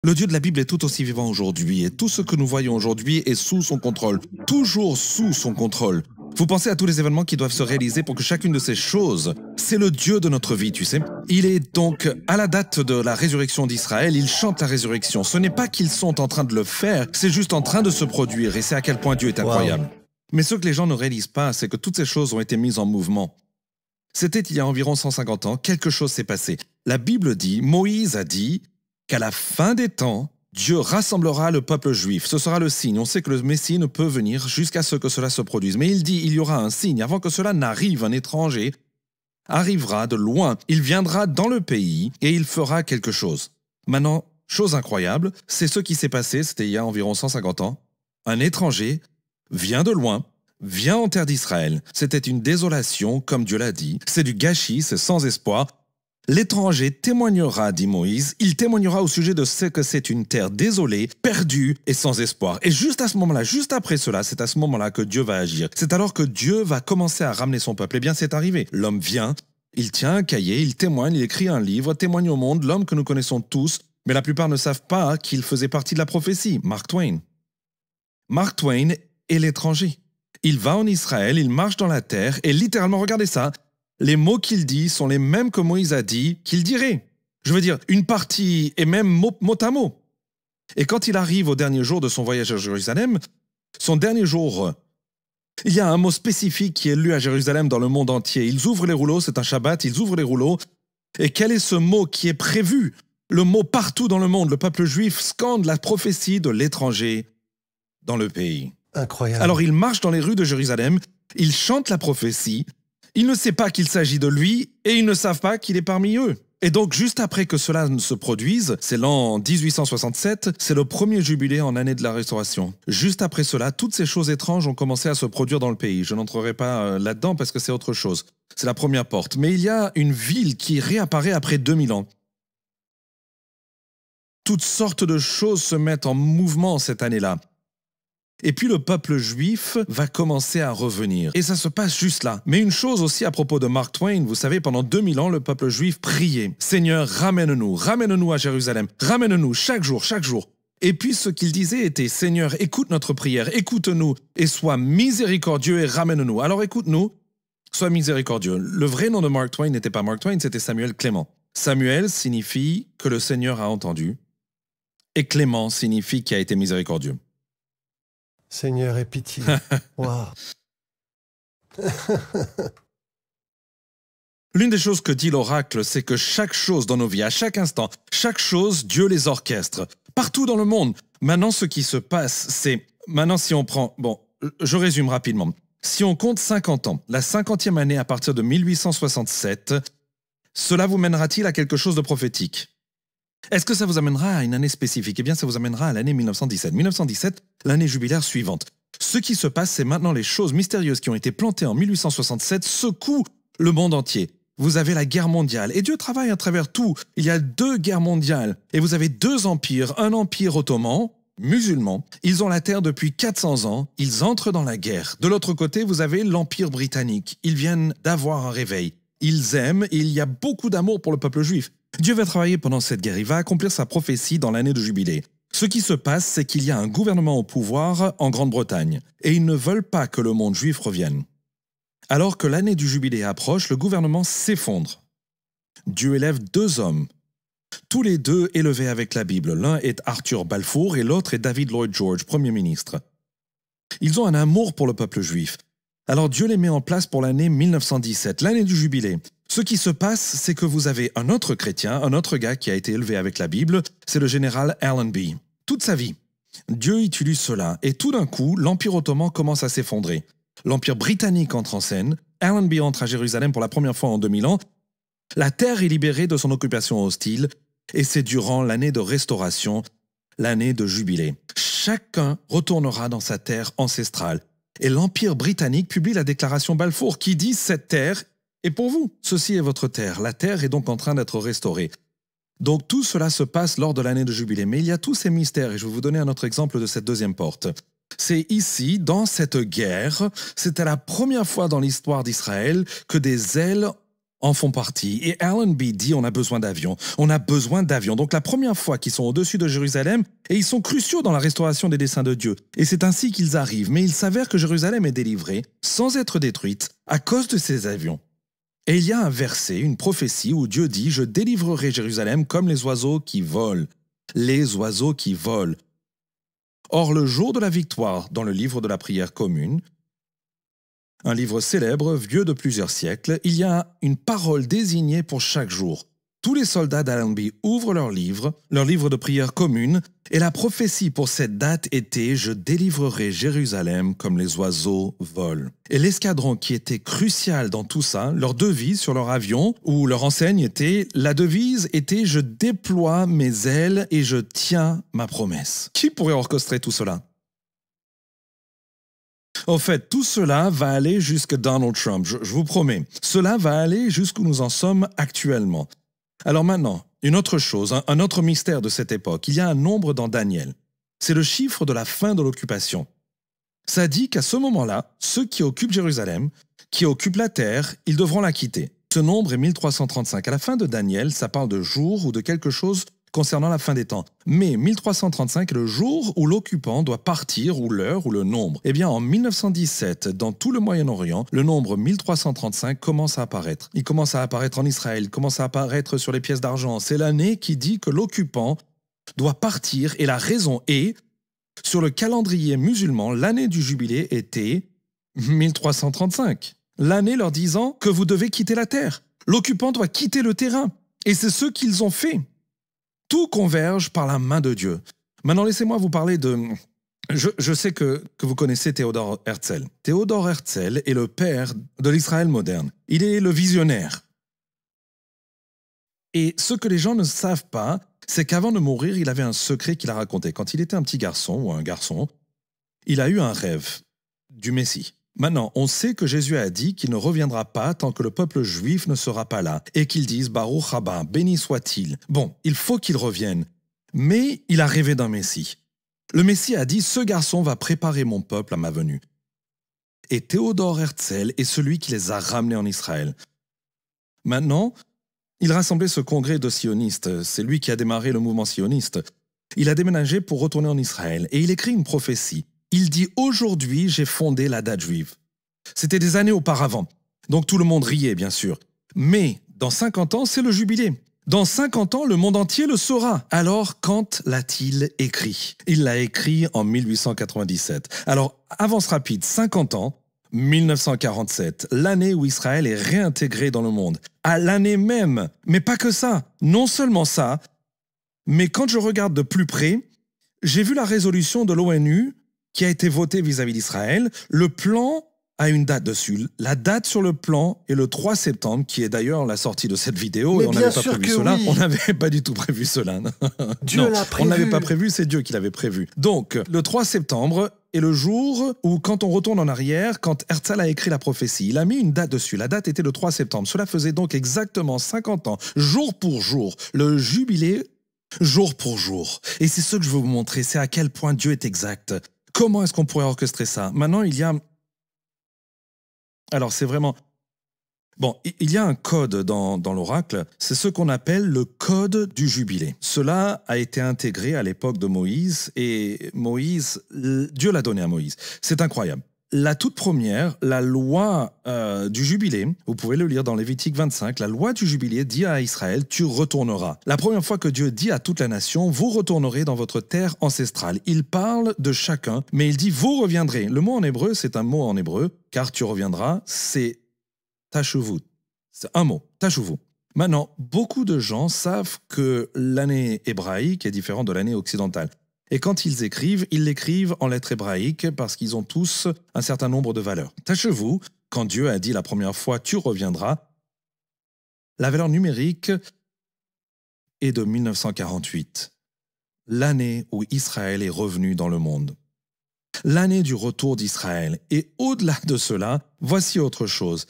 Le Dieu de la Bible est tout aussi vivant aujourd'hui et tout ce que nous voyons aujourd'hui est sous son contrôle, toujours sous son contrôle. Vous pensez à tous les événements qui doivent se réaliser pour que chacune de ces choses, c'est le Dieu de notre vie, tu sais. Il est donc à la date de la résurrection d'Israël, il chante la résurrection. Ce n'est pas qu'ils sont en train de le faire, c'est juste en train de se produire et c'est à quel point Dieu est incroyable. Wow. Mais ce que les gens ne réalisent pas, c'est que toutes ces choses ont été mises en mouvement. C'était il y a environ 150 ans, quelque chose s'est passé. La Bible dit, Moïse a dit qu'à la fin des temps, Dieu rassemblera le peuple juif. Ce sera le signe. On sait que le Messie ne peut venir jusqu'à ce que cela se produise. Mais il dit, il y aura un signe. Avant que cela n'arrive, un étranger arrivera de loin. Il viendra dans le pays et il fera quelque chose. Maintenant, chose incroyable, c'est ce qui s'est passé, c'était il y a environ 150 ans. Un étranger vient de loin, vient en terre d'Israël. C'était une désolation, comme Dieu l'a dit. C'est du gâchis, c'est sans espoir. L'étranger témoignera, dit Moïse, il témoignera au sujet de ce que c'est une terre désolée, perdue et sans espoir. Et juste à ce moment-là, juste après cela, c'est à ce moment-là que Dieu va agir. C'est alors que Dieu va commencer à ramener son peuple. Eh bien, c'est arrivé. L'homme vient, il tient un cahier, il témoigne, il écrit un livre, témoigne au monde, l'homme que nous connaissons tous, mais la plupart ne savent pas qu'il faisait partie de la prophétie, Mark Twain. Mark Twain est l'étranger. Il va en Israël, il marche dans la terre, et littéralement, regardez ça, les mots qu'il dit sont les mêmes que Moïse a dit qu'il dirait. Je veux dire, une partie est même mot à mot. Et quand il arrive au dernier jour de son voyage à Jérusalem, son dernier jour, il y a un mot spécifique qui est lu à Jérusalem dans le monde entier. Ils ouvrent les rouleaux, c'est un Shabbat, ils ouvrent les rouleaux. Et quel est ce mot qui est prévu? Le mot partout dans le monde, le peuple juif scande la prophétie de l'étranger dans le pays. Incroyable. Alors il marche dans les rues de Jérusalem, il chante la prophétie. Il ne sait pas qu'il s'agit de lui et ils ne savent pas qu'il est parmi eux. Et donc, juste après que cela ne se produise, c'est l'an 1867, c'est le premier jubilé en année de la Restauration. Juste après cela, toutes ces choses étranges ont commencé à se produire dans le pays. Je n'entrerai pas là-dedans parce que c'est autre chose. C'est la première porte. Mais il y a une ville qui réapparaît après 2000 ans. Toutes sortes de choses se mettent en mouvement cette année-là. Et puis le peuple juif va commencer à revenir. Et ça se passe juste là. Mais une chose aussi à propos de Mark Twain, vous savez, pendant 2000 ans, le peuple juif priait. « Seigneur, ramène-nous à Jérusalem, ramène-nous chaque jour, chaque jour. » Et puis ce qu'il disait était « Seigneur, écoute notre prière, écoute-nous et sois miséricordieux et ramène-nous. » Alors écoute-nous, sois miséricordieux. Le vrai nom de Mark Twain n'était pas Mark Twain, c'était Samuel Clément. Samuel signifie que le Seigneur a entendu et Clément signifie qu'il a été miséricordieux. Seigneur, aie pitié. Wow. L'une des choses que dit l'oracle, c'est que chaque chose dans nos vies, à chaque instant, chaque chose, Dieu les orchestre. Partout dans le monde. Maintenant, ce qui se passe, c'est... Maintenant, si on prend... Bon, je résume rapidement. Si on compte 50 ans, la 50e année à partir de 1867, cela vous mènera-t-il à quelque chose de prophétique? Est-ce que ça vous amènera à une année spécifique? Eh bien, ça vous amènera à l'année 1917. 1917, l'année jubilaire suivante. Ce qui se passe, c'est maintenant les choses mystérieuses qui ont été plantées en 1867 secouent le monde entier. Vous avez la guerre mondiale, et Dieu travaille à travers tout. Il y a 2 guerres mondiales, et vous avez 2 empires. Un empire ottoman, musulman. Ils ont la terre depuis 400 ans, ils entrent dans la guerre. De l'autre côté, vous avez l'empire britannique. Ils viennent d'avoir un réveil. Ils aiment, et il y a beaucoup d'amour pour le peuple juif. Dieu va travailler pendant cette guerre, il va accomplir sa prophétie dans l'année de jubilé. Ce qui se passe, c'est qu'il y a un gouvernement au pouvoir en Grande-Bretagne, et ils ne veulent pas que le monde juif revienne. Alors que l'année du jubilé approche, le gouvernement s'effondre. Dieu élève 2 hommes, tous les 2 élevés avec la Bible. L'un est Arthur Balfour et l'autre est David Lloyd George, Premier ministre. Ils ont un amour pour le peuple juif. Alors Dieu les met en place pour l'année 1917, l'année du jubilé. Ce qui se passe, c'est que vous avez un autre chrétien, un autre gars qui a été élevé avec la Bible, c'est le général Allenby. Toute sa vie, Dieu utilise cela, et tout d'un coup, l'Empire ottoman commence à s'effondrer. L'Empire britannique entre en scène, Allenby entre à Jérusalem pour la première fois en 2000 ans, la terre est libérée de son occupation hostile, et c'est durant l'année de restauration, l'année de jubilé. Chacun retournera dans sa terre ancestrale, et l'Empire britannique publie la déclaration Balfour qui dit « Cette terre et pour vous, ceci est votre terre. La terre est donc en train d'être restaurée. » Donc tout cela se passe lors de l'année de jubilé. Mais il y a tous ces mystères et je vais vous donner un autre exemple de cette deuxième porte. C'est ici, dans cette guerre, c'était la première fois dans l'histoire d'Israël que des ailes en font partie. Et Allenby dit on a besoin d'avions. On a besoin d'avions. Donc la première fois qu'ils sont au-dessus de Jérusalem, et ils sont cruciaux dans la restauration des desseins de Dieu. Et c'est ainsi qu'ils arrivent. Mais il s'avère que Jérusalem est délivrée, sans être détruite, à cause de ces avions. Et il y a un verset, une prophétie où Dieu dit « Je délivrerai Jérusalem comme les oiseaux qui volent. » Les oiseaux qui volent. Or, le jour de la victoire, dans le livre de la prière commune, un livre célèbre, vieux de plusieurs siècles, il y a une parole désignée pour chaque jour. Tous les soldats d'Allenby ouvrent leur livre de prière commune, et la prophétie pour cette date était « Je délivrerai Jérusalem comme les oiseaux volent ». Et l'escadron qui était crucial dans tout ça, leur devise sur leur avion, ou leur enseigne était, la devise était « Je déploie mes ailes et je tiens ma promesse ». Qui pourrait orchestrer tout cela? En fait, tout cela va aller jusqu'à Donald Trump, je vous promets. Cela va aller jusqu'où nous en sommes actuellement. Alors maintenant, une autre chose, un autre mystère de cette époque. Il y a un nombre dans Daniel. C'est le chiffre de la fin de l'occupation. Ça dit qu'à ce moment-là, ceux qui occupent Jérusalem, qui occupent la terre, ils devront la quitter. Ce nombre est 1335. À la fin de Daniel, ça parle de jour ou de quelque chose concernant la fin des temps. Mais 1335 est le jour où l'occupant doit partir, ou l'heure, ou le nombre. Eh bien, en 1917, dans tout le Moyen-Orient, le nombre 1335 commence à apparaître. Il commence à apparaître en Israël, il commence à apparaître sur les pièces d'argent. C'est l'année qui dit que l'occupant doit partir, et la raison est, sur le calendrier musulman, l'année du jubilé était 1335. L'année leur disant que vous devez quitter la terre. L'occupant doit quitter le terrain. Et c'est ce qu'ils ont fait. Tout converge par la main de Dieu. Maintenant, laissez-moi vous parler de... Je sais que vous connaissez Théodore Herzl. Théodore Herzl est le père de l'Israël moderne. Il est le visionnaire. Et ce que les gens ne savent pas, c'est qu'avant de mourir, il avait un secret qu'il a raconté. Quand il était un petit garçon, ou un garçon, il a eu un rêve du Messie. Maintenant, on sait que Jésus a dit qu'il ne reviendra pas tant que le peuple juif ne sera pas là, et qu'il dise « Baruch haba, béni soit-il ». Bon, il faut qu'il revienne. Mais il a rêvé d'un Messie. Le Messie a dit « Ce garçon va préparer mon peuple à ma venue ». Et Théodore Herzl est celui qui les a ramenés en Israël. Maintenant, il rassemblait ce congrès de sionistes. C'est lui qui a démarré le mouvement sioniste. Il a déménagé pour retourner en Israël, et il écrit une prophétie. Il dit « Aujourd'hui, j'ai fondé la date juive ». C'était des années auparavant. Donc tout le monde riait, bien sûr. Mais dans 50 ans, c'est le jubilé. Dans 50 ans, le monde entier le saura. Alors, quand l'a-t-il écrit? Il l'a écrit en 1897. Alors, avance rapide, 50 ans, 1947, l'année où Israël est réintégré dans le monde. À l'année même. Mais pas que ça. Non seulement ça, mais quand je regarde de plus près, j'ai vu la résolution de l'ONU qui a été votée vis-à-vis d'Israël. Le plan a une date dessus. La date sur le plan est le 3 septembre, qui est d'ailleurs la sortie de cette vidéo. Mais et on n'avait pas prévu cela. Oui. On n'avait pas du tout prévu cela. Dieu l'a prévu. On n'avait pas prévu, c'est Dieu qui l'avait prévu. Donc, le 3 septembre est le jour où, quand on retourne en arrière, quand Herzl a écrit la prophétie, il a mis une date dessus. La date était le 3 septembre. Cela faisait donc exactement 50 ans, jour pour jour. Le jubilé, jour pour jour. Et c'est ce que je veux vous montrer, c'est à quel point Dieu est exact. Comment est-ce qu'on pourrait orchestrer ça? Maintenant, il y a... Alors, c'est vraiment... Bon, il y a un code dans l'oracle, c'est ce qu'on appelle le code du jubilé. Cela a été intégré à l'époque de Moïse, et Moïse, Dieu l'a donné à Moïse. C'est incroyable. La toute première, la loi du jubilé, vous pouvez le lire dans Lévitique 25, la loi du jubilé dit à Israël, tu retourneras. La première fois que Dieu dit à toute la nation, vous retournerez dans votre terre ancestrale. Il parle de chacun, mais il dit, vous reviendrez. Le mot en hébreu, c'est un mot en hébreu, car tu reviendras, c'est tashuvut. C'est un mot, tashuvut. Maintenant, beaucoup de gens savent que l'année hébraïque est différente de l'année occidentale. Et quand ils l'écrivent en lettres hébraïques parce qu'ils ont tous un certain nombre de valeurs. Tâchez-vous, quand Dieu a dit la première fois « tu reviendras », la valeur numérique est de 1948, l'année où Israël est revenu dans le monde. L'année du retour d'Israël. Et au-delà de cela, voici autre chose.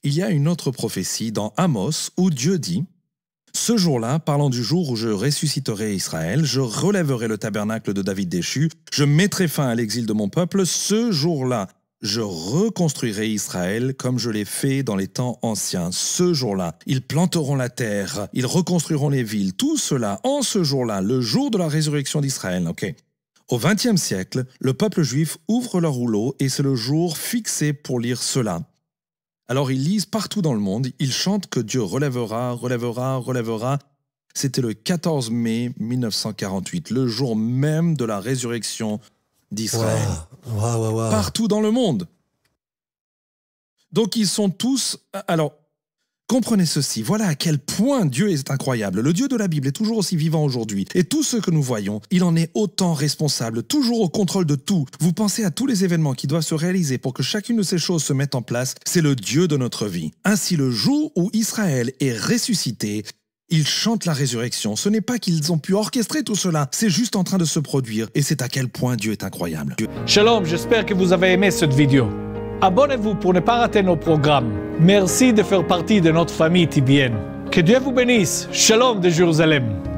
Il y a une autre prophétie dans Amos où Dieu dit « Ce jour-là, parlant du jour où je ressusciterai Israël, je relèverai le tabernacle de David déchu, je mettrai fin à l'exil de mon peuple, ce jour-là, Je reconstruirai Israël comme je l'ai fait dans les temps anciens. Ce jour-là, ils planteront la terre, ils reconstruiront les villes, tout cela en ce jour-là, le jour de la résurrection d'Israël. Ok. Au XXe siècle, le peuple juif ouvre leur rouleau et c'est le jour fixé pour lire cela. Alors ils lisent partout dans le monde, ils chantent que Dieu relèvera, relèvera, relèvera. C'était le 14 mai 1948, le jour même de la résurrection d'Israël. Wow. Partout dans le monde. Donc ils sont tous... Alors, comprenez ceci, voilà à quel point Dieu est incroyable. Le Dieu de la Bible est toujours aussi vivant aujourd'hui. Et tout ce que nous voyons, il en est autant responsable, toujours au contrôle de tout. Vous pensez à tous les événements qui doivent se réaliser pour que chacune de ces choses se mette en place. C'est le Dieu de notre vie. Ainsi, le jour où Israël est ressuscité, ils chantent la résurrection. Ce n'est pas qu'ils ont pu orchestrer tout cela, c'est juste en train de se produire. Et c'est à quel point Dieu est incroyable. Shalom, j'espère que vous avez aimé cette vidéo. Abonnez-vous pour ne pas rater nos programmes. Merci de faire partie de notre famille TBN. Que Dieu vous bénisse. Shalom de Jérusalem.